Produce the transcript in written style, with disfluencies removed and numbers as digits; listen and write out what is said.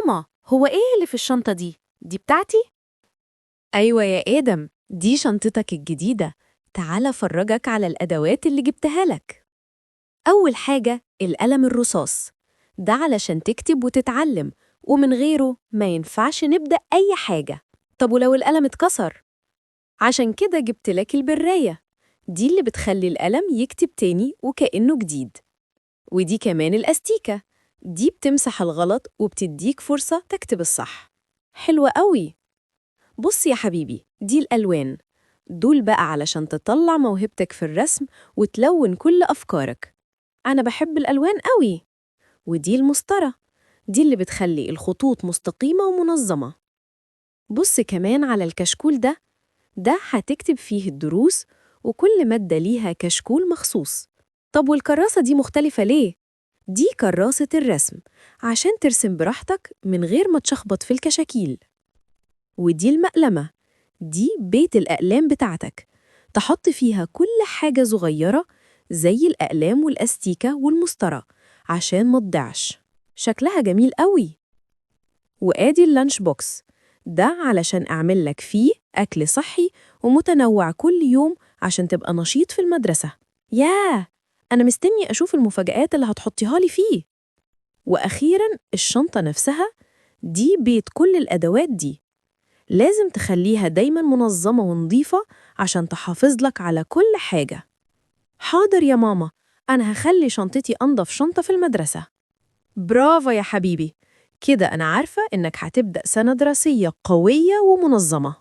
ماما، هو إيه اللي في الشنطة دي؟ دي بتاعتي؟ أيوة يا آدم، دي شنطتك الجديدة. تعال أفرجك على الأدوات اللي جبتها لك. أول حاجة القلم الرصاص، ده علشان تكتب وتتعلم، ومن غيره ما ينفعش نبدأ أي حاجة. طب ولو القلم اتكسر؟ عشان كده جبت لك البراية، دي اللي بتخلي القلم يكتب تاني وكأنه جديد. ودي كمان الأستيكة، دي بتمسح الغلط وبتديك فرصة تكتب الصح. حلوة قوي. بص يا حبيبي، دي الألوان، دول بقى علشان تطلع موهبتك في الرسم وتلون كل أفكارك. أنا بحب الألوان قوي. ودي المسطرة، دي اللي بتخلي الخطوط مستقيمة ومنظمة. بص كمان على الكشكول ده هتكتب فيه الدروس، وكل مادة ليها كشكول مخصوص. طب والكراسة دي مختلفة ليه؟ دي كراسة الرسم، عشان ترسم براحتك من غير ما تشخبط في الكشاكيل. ودي المقلمة، دي بيت الأقلام بتاعتك، تحط فيها كل حاجة صغيرة زي الأقلام والأستيكة والمسطرة عشان ما تضيعش. شكلها جميل قوي. وآدي اللانش بوكس، ده علشان أعمل لك فيه أكل صحي ومتنوع كل يوم عشان تبقى نشيط في المدرسة. ياه، أنا مستني أشوف المفاجآت اللي هتحطيها لي فيه. وأخيراً الشنطة نفسها، دي بيت كل الأدوات دي، لازم تخليها دايماً منظمة ونظيفة عشان تحافظ لك على كل حاجة. حاضر يا ماما، أنا هخلي شنطتي أنظف شنطة في المدرسة. برافو يا حبيبي، كده أنا عارفة إنك هتبدأ سنة دراسية قوية ومنظمة.